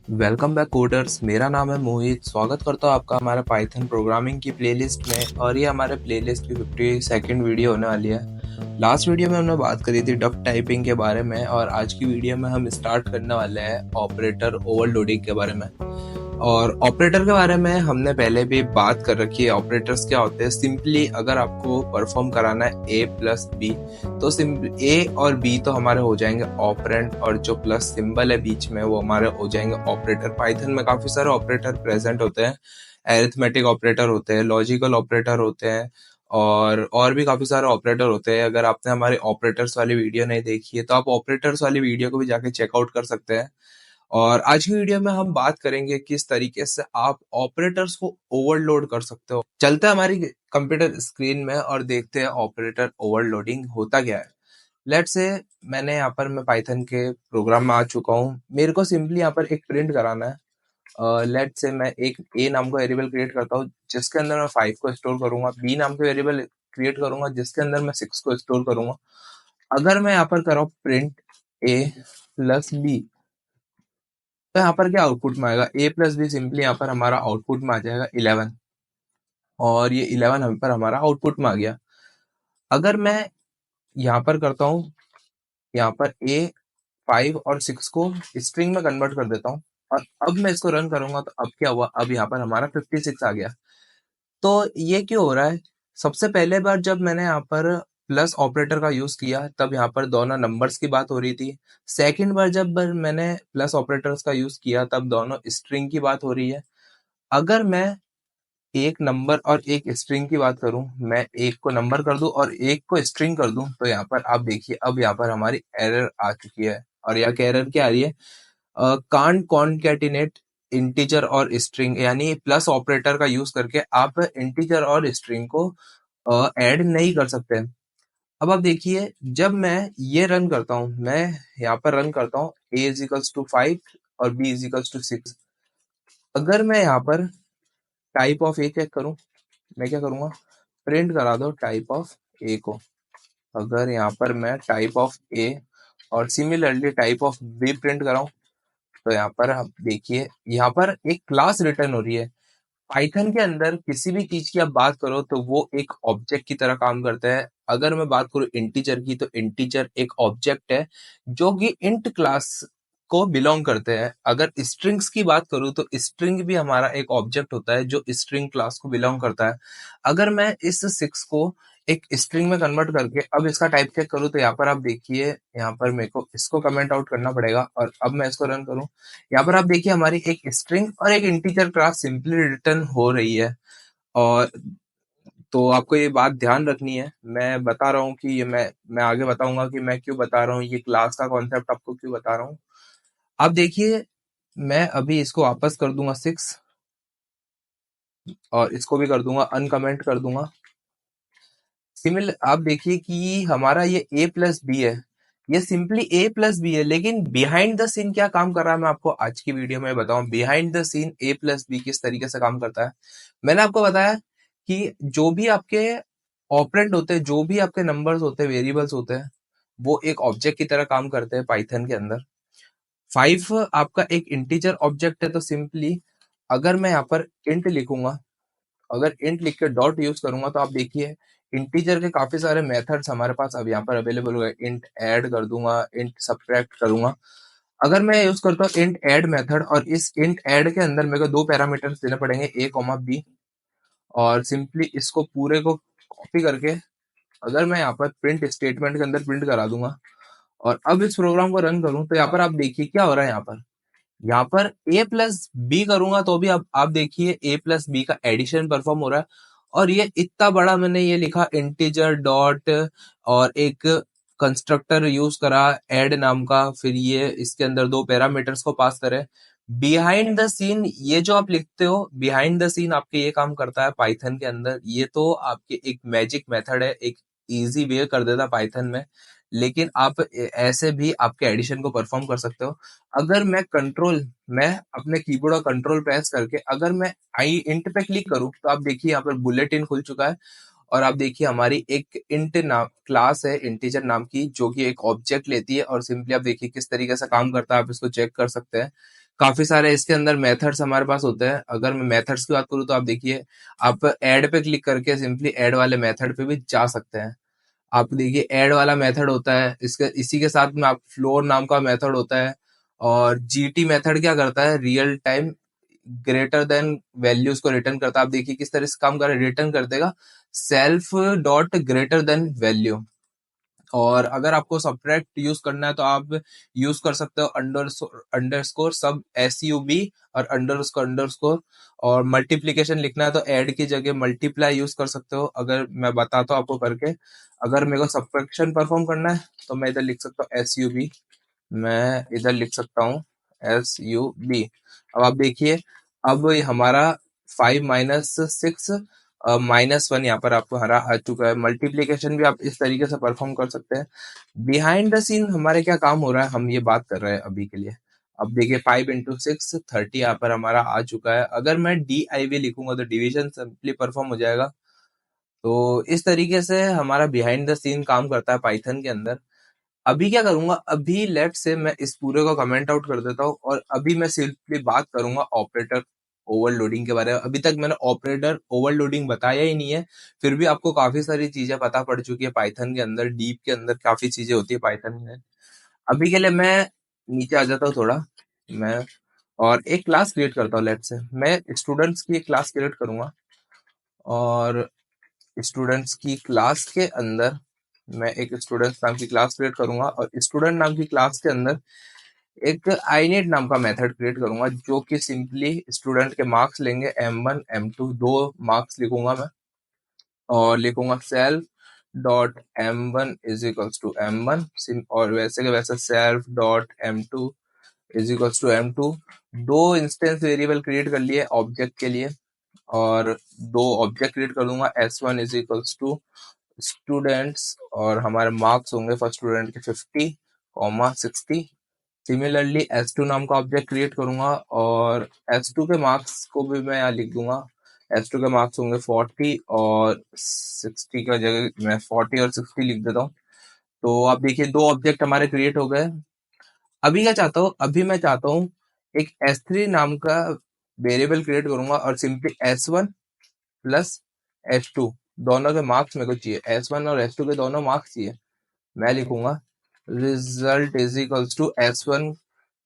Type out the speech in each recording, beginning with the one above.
Welcome back coders. मेरा नाम है मोहित। स्वागत करता हूँ आपका हमारे पाइथन प्रोग्रामिंग की प्लेलिस्ट में। और ये हमारे प्लेलिस्ट की 52nd वीडियो होने वाली है। लास्ट वीडियो में हमने बात करी थी डक टाइपिंग के बारे में, और आज की वीडियो में हम स्टार्ट करने वाले हैं ऑपरेटर ओवरलोडिंग के बारे में। और ऑपरेटर के बारे में हमने पहले भी बात कर रखी है। ऑपरेटर्स क्या होते हैं? सिंपली अगर आपको परफॉर्म कराना है ए प्लस बी, तो ए और बी तो हमारे हो जाएंगे ऑपरेंड, और जो प्लस सिंबल है बीच में वो हमारे हो जाएंगे ऑपरेटर। पाइथन में काफी सारे ऑपरेटर प्रेजेंट होते हैं। एरिथमेटिक ऑपरेटर होते हैं, लॉजिकल ऑपरेटर होते हैं, और भी काफी सारे ऑपरेटर होते हैं। अगर आपने हमारी ऑपरेटर्स वाली वीडियो नहीं देखी है तो आप ऑपरेटर्स वाली वीडियो को भी जाके चेकआउट कर सकते हैं। और आज की वीडियो में हम बात करेंगे किस तरीके से आप ऑपरेटर्स को ओवरलोड कर सकते हो। चलते हैं हमारी कंप्यूटर स्क्रीन में और देखते हैं ऑपरेटर ओवरलोडिंग होता क्या है। लेट्स से मैंने यहाँ पर मैं पाइथन के प्रोग्राम में आ चुका हूँ। मेरे को सिंपली यहाँ पर एक प्रिंट कराना है। लेट्स से मैं एक ए नाम का वेरिएबल क्रिएट करता हूँ जिसके अंदर मैं 5 को स्टोर करूंगा। बी नाम के वेरिएबल क्रिएट करूंगा जिसके अंदर मैं 6 को स्टोर करूंगा। अगर मैं यहाँ पर कराऊँ प्रिंट ए प्लस बी, तो यहाँ पर क्या आउटपुट में आएगा? ए प्लस बी। सिंपली यहाँ पर हमारा आउटपुट में आ जाएगा 11, और ये 11 यहाँ पर हमारा आउटपुट में आ गया। अगर मैं यहाँ पर करता हूँ, यहाँ पर ए 5 और 6 को स्ट्रिंग में कन्वर्ट कर देता हूँ, और अब मैं इसको रन करूंगा तो अब क्या हुआ? अब यहाँ पर हमारा 56 आ गया। तो ये क्यों हो रहा है? सबसे पहले बार जब मैंने यहाँ पर प्लस ऑपरेटर का यूज किया तब यहाँ पर दोनों नंबर्स की बात हो रही थी। सेकंड बार जब मैंने प्लस ऑपरेटर्स का यूज किया तब दोनों स्ट्रिंग की बात हो रही है। अगर मैं एक नंबर और एक स्ट्रिंग की बात करूं, मैं एक को नंबर कर दूं और एक को स्ट्रिंग कर दूं, तो यहाँ पर आप देखिए अब यहाँ पर हमारी एरर आ चुकी है। और यहाँ की एरर क्या आ रही है? कांट कॉन्कैटिनेट इंटीजर और स्ट्रिंग, यानी प्लस ऑपरेटर का यूज करके आप इंटीजर और स्ट्रिंग को ऐड नहीं कर सकते। अब आप देखिए, जब मैं ये रन करता हूँ, मैं यहाँ पर रन करता हूँ a इज इक्वल्स टू 5 और b इज इक्वल्स टू 6। अगर मैं यहाँ पर टाइप ऑफ ए चेक करूँ, मैं क्या करूंगा? प्रिंट करा दो टाइप ऑफ ए को। अगर यहाँ पर मैं टाइप ऑफ ए और similarly type of B print कराऊं, तो यहाँ पर आप देखिए यहाँ पर एक क्लास रिटर्न हो रही है। पाइथन के अंदर किसी भी चीज की आप बात करो तो वो एक ऑब्जेक्ट की तरह काम करता है। अगर मैं बात करूं इंटीजर की, तो इंटीजर एक ऑब्जेक्ट है जो कि इंट क्लास को बिलोंग करते हैं। अगर स्ट्रिंग्स की बात करूं तो स्ट्रिंग भी हमारा एक ऑब्जेक्ट होता है जो स्ट्रिंग क्लास को बिलोंग करता है। अगर मैं इस 6 को एक स्ट्रिंग में कन्वर्ट करके अब इसका टाइप चेक करूं, तो यहाँ पर आप देखिए, यहाँ पर मेरे को इसको कमेंट आउट करना पड़ेगा। और अब मैं इसको रन करूं, यहाँ पर आप देखिए हमारी एक स्ट्रिंग और एक इंटीजर क्लास सिंपली रिटर्न हो रही है। और तो आपको ये बात ध्यान रखनी है। मैं बता रहा हूँ कि ये मैं आगे बताऊंगा कि मैं क्यों बता रहा हूँ, ये क्लास का कॉन्सेप्ट आपको क्यों बता रहा हूँ। आप देखिए, मैं अभी इसको वापस कर दूंगा 6, और इसको भी कर दूंगा अनकमेंट कर दूंगा। सिमिलर आप देखिए कि हमारा ये ए प्लस बी है, ये सिंपली ए प्लस बी है, लेकिन बिहाइंड द सीन क्या काम कर रहा है मैं आपको आज की वीडियो में बताऊं। Behind the scene a plus b किस तरीके से काम करता है। मैंने आपको बताया कि जो भी आपके ऑपरेंड होते हैं, जो भी आपके नंबर्स होते हैं, वेरिएबल्स होते हैं, वो एक ऑब्जेक्ट की तरह काम करते हैं पाइथन के अंदर। 5 आपका एक इंटीजर ऑब्जेक्ट है, तो सिंपली अगर मैं यहाँ पर इंट लिखूंगा, अगर इंट लिख के डॉट यूज करूंगा, तो आप देखिए इंटीजर के काफी सारे मेथड्स हमारे पास अब यहाँ पर अवेलेबल हो गए। इंट ऐड कर दूंगा, इंट सब्ट्रैक्ट करूंगा। अगर मैं यूज करता हूँ इंट ऐड मेथड, और इस इंट ऐड के अंदर मेरे को दो पैरामीटर्स देने पड़ेंगे, a कॉमा बी, और सिंपली इसको पूरे को कॉपी करके अगर मैं यहाँ पर प्रिंट स्टेटमेंट के अंदर प्रिंट करा दूंगा, और अब इस प्रोग्राम को रन करूं, तो यहाँ पर आप देखिए क्या हो रहा है। यहाँ पर a प्लस बी करूंगा तो भी आप देखिए a प्लस बी का एडिशन परफॉर्म हो रहा है। और ये इतना बड़ा मैंने ये लिखा इंटीजर डॉट, और एक कंस्ट्रक्टर यूज करा ऐड नाम का, फिर ये इसके अंदर दो पैरामीटर्स को पास करे। बिहाइंड द सीन ये जो आप लिखते हो, बिहाइंड द सीन आपके ये काम करता है पाइथन के अंदर। ये तो आपके एक मैजिक मेथड है, एक इजी वे कर देता पाइथन में। लेकिन आप ऐसे भी आपके एडिशन को परफॉर्म कर सकते हो। अगर मैं अपने कीबोर्ड का कंट्रोल प्रेस करके अगर मैं आई इंट पे क्लिक करूं, तो आप देखिए यहाँ पर बुलेट इन खुल चुका है। और आप देखिए हमारी एक इंट नाम क्लास है इंटीजर नाम की, जो कि एक ऑब्जेक्ट लेती है। और सिंपली आप देखिए किस तरीके से काम करता है, आप इसको चेक कर सकते हैं। काफी सारे इसके अंदर मेथड्स हमारे पास होते हैं। अगर मैं मेथड्स की बात करूँ तो आप देखिए, आप ऐड पे क्लिक करके सिंपली ऐड वाले मेथड पे भी जा सकते हैं। आप देखिए ऐड वाला मेथड होता है, इसके इसी के साथ में आप फ्लोर नाम का मेथड होता है। और जीटी मेथड क्या करता है, real time greater than values को रिटर्न करता है। आप देखिए किस तरह से काम कर रहा है, रिटर्न कर देगा self dot greater than value. और अगर आपको सब्ट्रैक्ट यूज करना है तो आप यूज कर सकते हो अंडरस्कोर सब SUB और अंडरस्कोर। और मल्टीप्लीकेशन लिखना है तो ऐड की जगह मल्टीप्लाई यूज कर सकते हो। अगर मैं बताता हूँ आपको करके, अगर मेरे को सब्ट्रैक्शन परफॉर्म करना है तो मैं इधर लिख सकता हूँ SUB, मैं इधर लिख सकता हूँ SUB। अब आप देखिए, अब हमारा 5 - 6 -1 यहाँ पर आपको हरा आ चुका है। मल्टीप्लीकेशन भी आप इस तरीके से परफॉर्म कर सकते हैं। बिहाइंड द सीन हमारे क्या काम हो रहा है, हम ये बात कर रहे हैं अभी के लिए। अब देखिए 5 × 6 30 यहाँ पर हमारा आ चुका है। अगर मैं DIV लिखूंगा तो डिवीजन सिंपली परफॉर्म हो जाएगा। तो इस तरीके से हमारा बिहाइंड द सीन काम करता है पाइथन के अंदर। अभी क्या करूंगा, अभी लेट से मैं इस पूरे को कमेंट आउट कर देता हूँ और अभी मैं सिंपली बात करूंगा ऑपरेटर ओवरलोडिंग के बारे में। अभी तक मैंने ऑपरेटर ओवरलोडिंग बताया ही नहीं है, फिर भी आपको काफी सारी चीजें पता पड़ चुकी है पाइथन के अंदर। डीप के अंदर काफी चीजें होती है पाइथन में। अभी के लिए मैं नीचे आ जाता हूँ थोड़ा, मैं और एक क्लास क्रिएट करता हूँ। लेट से मैं स्टूडेंट्स की एक क्लास क्रिएट करूंगा और स्टूडेंट्स की क्लास के अंदर मैं एक स्टूडेंट्स नाम की क्लास क्रिएट करूंगा और स्टूडेंट नाम की क्लास के अंदर एक iNet नाम का मेथड क्रिएट करूंगा जो कि सिंपली स्टूडेंट के मार्क्स लेंगे M1 M2, दो मार्क्स लिखूंगा मैं और लिखूंगा self dot M1 is equals to M1 और वैसे के वैसे self dot M2 is equals to M2। दो इंस्टेंस वेरिएबल क्रिएट कर लिए ऑब्जेक्ट के लिए और दो ऑब्जेक्ट क्रिएट कर दूंगा। S1 is equals to students और हमारे मार्क्स होंगे फर्स्ट स्टूडेंट के 50, 60। सिमिलरली S2 नाम का ऑब्जेक्ट क्रिएट करूंगा और S2 के मार्क्स को भी मैं यहाँ लिख दूंगा। S2 के मार्क्स होंगे 40 और 60 का जगह मैं 40 और 60 लिख देता हूँ। तो आप देखिए दो ऑब्जेक्ट हमारे क्रिएट हो गए। अभी क्या चाहता हूँ, अभी मैं चाहता हूँ एक S3 नाम का वेरिएबल क्रिएट करूंगा और सिंपली S1 प्लस S2 दोनों के मार्क्स मेरे को चाहिए। S1 और S2 के दोनों मार्क्स चाहिए। मैं लिखूंगा result is equals to S1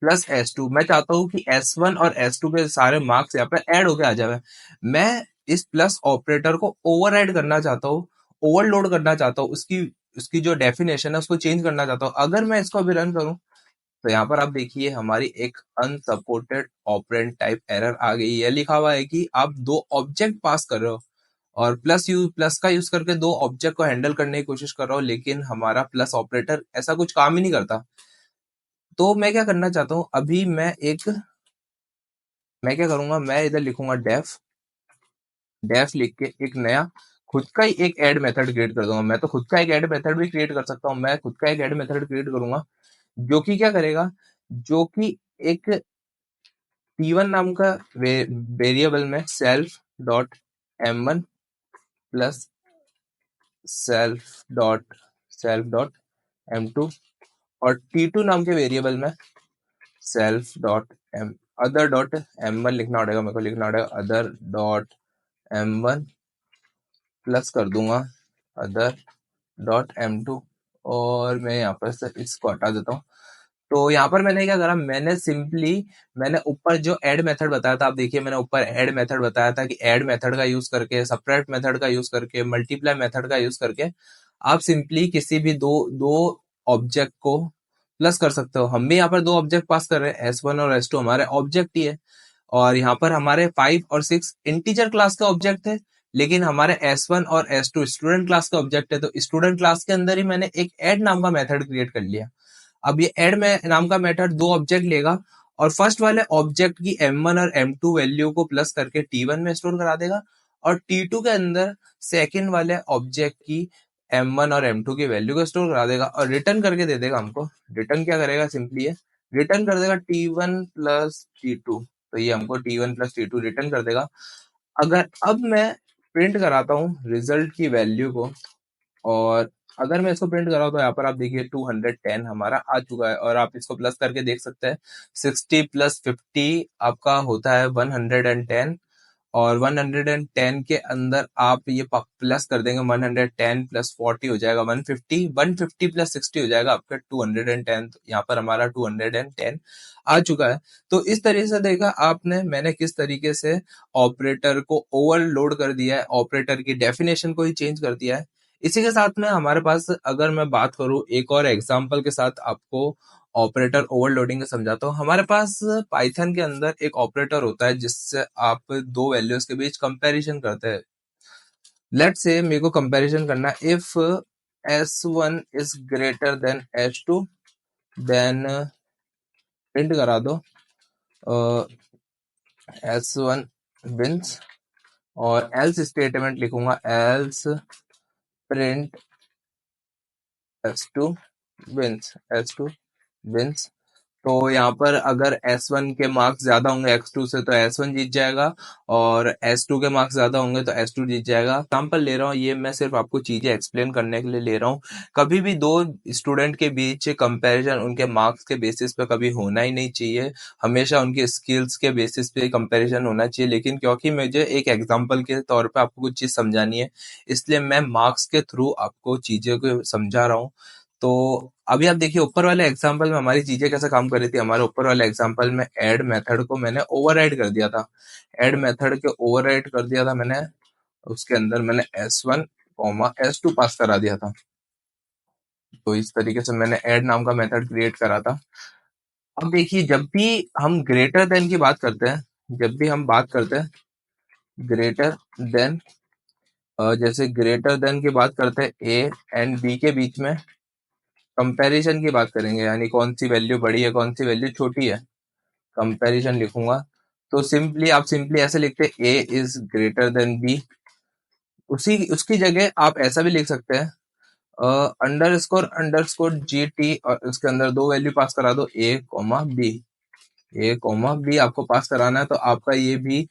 plus S2। मैं चाहता हूँ कि S1 और S2 के सारे मार्क्स यहाँ पे ऐड होके आ जाए। मैं इस प्लस ऑपरेटर को ओवरराइड करना चाहता हूँ, ओवरलोड करना चाहता हूँ, उसकी उसकी जो डेफिनेशन है उसको चेंज करना चाहता हूँ। अगर मैं इसको अभी रन करूँ तो यहाँ पर आप देखिए हमारी एक अनसपोर्टेड ऑपरेंड टाइप एरर आ गई है। लिखा हुआ है कि आप दो ऑब्जेक्ट पास कर रहे हो और प्लस का यूज करके दो ऑब्जेक्ट को हैंडल करने की कोशिश कर रहा हूँ, लेकिन हमारा प्लस ऑपरेटर ऐसा कुछ काम ही नहीं करता। तो मैं क्या करना चाहता हूँ, अभी मैं क्या करूंगा, मैं इधर लिखूंगा डेफ लिख के एक नया खुद का ही एक ऐड मेथड क्रिएट कर दूंगा। मैं तो खुद का एक ऐड मेथड भी क्रिएट कर सकता हूँ। मैं खुद का एक ऐड मेथड क्रिएट करूंगा जो कि क्या करेगा, जो कि एक T1 नाम का वेरिएबल में self dot M1 plus self dot M2 और T2 नाम के वेरिएबल में self dot m other dot M1 लिखना पड़ेगा, मेरे को लिखना पड़ेगा अदर डॉट M1 प्लस कर दूंगा अदर डॉट M2 और मैं यहाँ पर से इसको हटा देता हूँ। तो यहाँ पर मैंने क्या करा, मैंने ऊपर जो ऐड मेथड बताया था, आप देखिए मैंने ऊपर ऐड मेथड बताया था कि ऐड मेथड का यूज करके, सबट्रैक्ट मेथड का यूज करके, मल्टीप्लाई मेथड का यूज करके आप सिंपली किसी भी दो दो ऑब्जेक्ट को प्लस कर सकते हो। हम भी यहाँ पर दो ऑब्जेक्ट पास कर रहे हैं, S1 और S2 हमारे ऑब्जेक्ट ही है और यहाँ पर हमारे 5 और 6 इंटीजर क्लास के ऑब्जेक्ट थे, लेकिन हमारे S1 और S2 स्टूडेंट क्लास के ऑब्जेक्ट है। तो स्टूडेंट क्लास के अंदर ही मैंने एक ऐड नाम का मेथड क्रिएट कर लिया। अब ये ऐड में नाम का मेथड दो ऑब्जेक्ट लेगा और फर्स्ट वाले ऑब्जेक्ट की M1 और M2 वैल्यू को प्लस करके T1 में स्टोर करा देगा और T2 के अंदर सेकंड वाले ऑब्जेक्ट की M1 और M2 की वैल्यू को स्टोर करा देगा और रिटर्न करके दे देगा हमको। रिटर्न क्या करेगा, सिंपली है रिटर्न कर देगा T1 प्लस T2। तो ये हमको T1 प्लस T2 रिटर्न कर देगा। अगर अब मैं प्रिंट कराता हूँ रिजल्ट की वैल्यू को और अगर मैं इसको प्रिंट कराऊँ तो यहाँ पर आप देखिए 210 हमारा आ चुका है, और आप इसको प्लस करके देख सकते हैं 60 + 50 आपका होता है 110, और 110 के अंदर आप ये प्लस कर देंगे 110 + 40 हो जाएगा 150, 150 + 60 हो जाएगा आपका 210। यहाँ पर हमारा 210 आ चुका है। तो इस तरीके से देखा आपने मैंने किस तरीके से ऑपरेटर को ओवरलोड कर दिया है, ऑपरेटर की डेफिनेशन को ही चेंज कर दिया है। इसी के साथ में हमारे पास अगर मैं बात करूं एक और एग्जांपल के साथ आपको ऑपरेटर ओवरलोडिंग का समझाता हूँ। हमारे पास पाइथन के अंदर एक ऑपरेटर होता है जिससे आप दो वैल्यूज के बीच कंपैरिजन करते हैं। लेट्स से मेरे को कंपैरिजन करना है, if s1 is greater than s2 then print करा दो s1 विंस, और एल्स स्टेटमेंट लिखूंगा एल्स प्रिंट s2 विंस। तो यहाँ पर अगर S1 के मार्क्स ज्यादा होंगे X2 से तो S1 जीत जाएगा, और S2 के मार्क्स ज्यादा होंगे तो S2 जीत जाएगा। एग्जाम्पल ले रहा हूँ, ये मैं सिर्फ आपको चीजें एक्सप्लेन करने के लिए ले रहा हूँ। कभी भी दो स्टूडेंट के बीच कंपैरिजन उनके मार्क्स के बेसिस पे कभी होना ही नहीं चाहिए, हमेशा उनके स्किल्स के बेसिस पे कंपैरिजन होना चाहिए। लेकिन क्योंकि मुझे एक एग्जाम्पल के तौर पे आपको कुछ चीज समझानी है, इसलिए मैं मार्क्स के थ्रू आपको चीजें को समझा रहा हूँ। तो अभी आप देखिए ऊपर वाले एग्जांपल में हमारी चीजें कैसे काम कर रही थी। हमारे ऊपर वाले एग्जांपल में ऐड मेथड को मैंने ओवरराइड कर दिया था, ऐड मेथड के ओवरराइड कर दिया था मैंने, उसके अंदर मैंने s1, s2 पास करा दिया था। तो इस तरीके से मैंने ऐड नाम का मेथड क्रिएट करा था। अब देखिए जब भी हम ग्रेटर देन की बात करते हैं, जब भी हम बात करते हैं ग्रेटर देन, जैसे ग्रेटर देन की बात करते हैं a एंड b के बीच में कंपैरिजन की बात करेंगे, यानी कौन सी वैल्यू बड़ी है कौन सी वैल्यू छोटी है, कंपैरिजन लिखूंगा। तो सिंपली आप सिंपली ऐसे लिखते हैं a is greater then b। उसी उसकी जगह आप ऐसा भी लिख सकते हैं अंडरस्कोर GT, और उसके अंदर दो वैल्यू पास करा दो a, b। आपको पास कराना है, तो आपका ये भी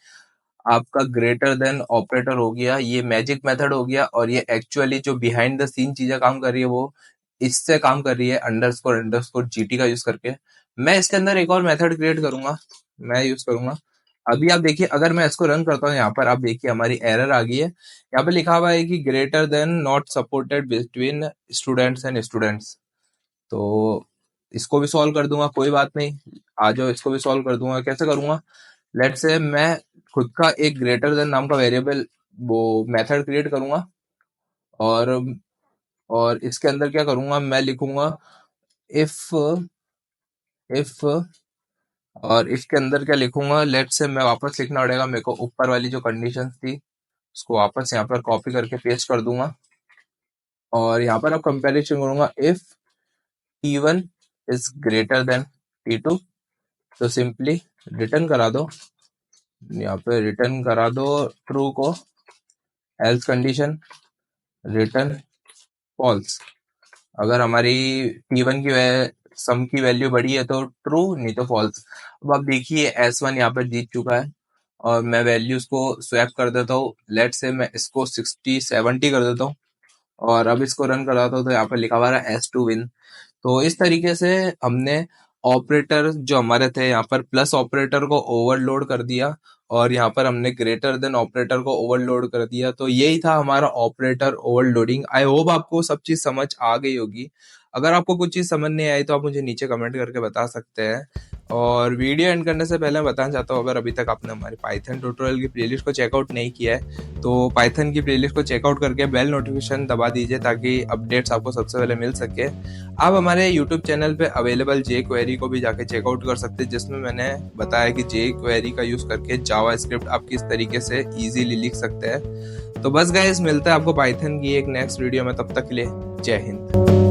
आपका ग्रेटर देन ऑपरेटर हो गया, ये मैजिक मेथड हो गया, और ये एक्चुअली जो बिहाइंड द सीन चीजें काम कर रही है वो इससे काम कर रही है अंडरस्कोर GT का यूज करके। मैं इसके अंदर एक और मेथड क्रिएट करूंगा, मैं यूज करूंगा। अभी आप देखिए अगर मैं इसको रन करता हूँ, यहाँ पर आप देखिए हमारी एरर आ गई है। यहाँ पे लिखा हुआ है कि greater than not supported between students and students. तो इसको भी सॉल्व कर दूंगा, कोई बात नहीं, आ जाओ इसको भी सॉल्व कर दूंगा। कैसे करूंगा, लेट्स से मैं खुद का एक ग्रेटर देन नाम का वेरिएबल वो मेथड क्रिएट करूंगा, और इसके अंदर क्या करूंगा, मैं लिखूंगा इफ और इसके अंदर क्या लिखूंगा, लेट्स से मैं वापस लिखना पड़ेगा मेरे को, ऊपर वाली जो कंडीशन थी उसको वापस यहाँ पर कॉपी करके पेस्ट कर दूंगा, और यहाँ पर अब कंपैरिजन करूंगा if T1 is greater then T2। तो सिंपली रिटर्न करा दो, यहाँ पे रिटर्न करा दो ट्रू को, एल्स कंडीशन रिटर्न फॉल्स। अगर हमारी T1 की सम की वैल्यू बड़ी है तो ट्रू, नहीं तो फॉल्स। अब आप देखिए S1 यहाँ पर जीत चुका है, और मैं वैल्यूज को स्वैप कर देता हूँ। लेट से मैं इसको 60-70 कर देता हूँ, और अब इसको रन कराता हूँ तो यहाँ पर लिखा हुआ है S2 विन। तो इस तरीके से हमने ऑपरेटर जो हमारे थे यहाँ पर प्लस ऑपरेटर को ओवरलोड कर दिया, और यहाँ पर हमने ग्रेटर देन ऑपरेटर को ओवरलोड कर दिया। तो यही था हमारा ऑपरेटर ओवरलोडिंग। आई होप आपको सब चीज समझ आ गई होगी। अगर आपको कुछ चीज समझ नहीं आई तो आप मुझे नीचे कमेंट करके बता सकते हैं। और वीडियो एंड करने से पहले मैं बताना चाहता हूँ, अगर अभी तक आपने हमारे पाइथन ट्यूटोरियल की प्लेलिस्ट को चेकआउट नहीं किया है तो पाइथन की प्लेलिस्ट को चेकआउट करके बेल नोटिफिकेशन दबा दीजिए ताकि अपडेट्स आपको सबसे पहले मिल सके। आप हमारे यूट्यूब चैनल पे अवेलेबल jQuery को भी जाके चेकआउट कर सकते हैं, जिसमें मैंने बताया कि jQuery का यूज करके जावास्क्रिप्ट आप किस तरीके से इजीली लिख सकते हैं। तो बस गाइस मिलता है आपको पाइथन की एक नेक्स्ट वीडियो में, तब तक के लिए जय हिंद।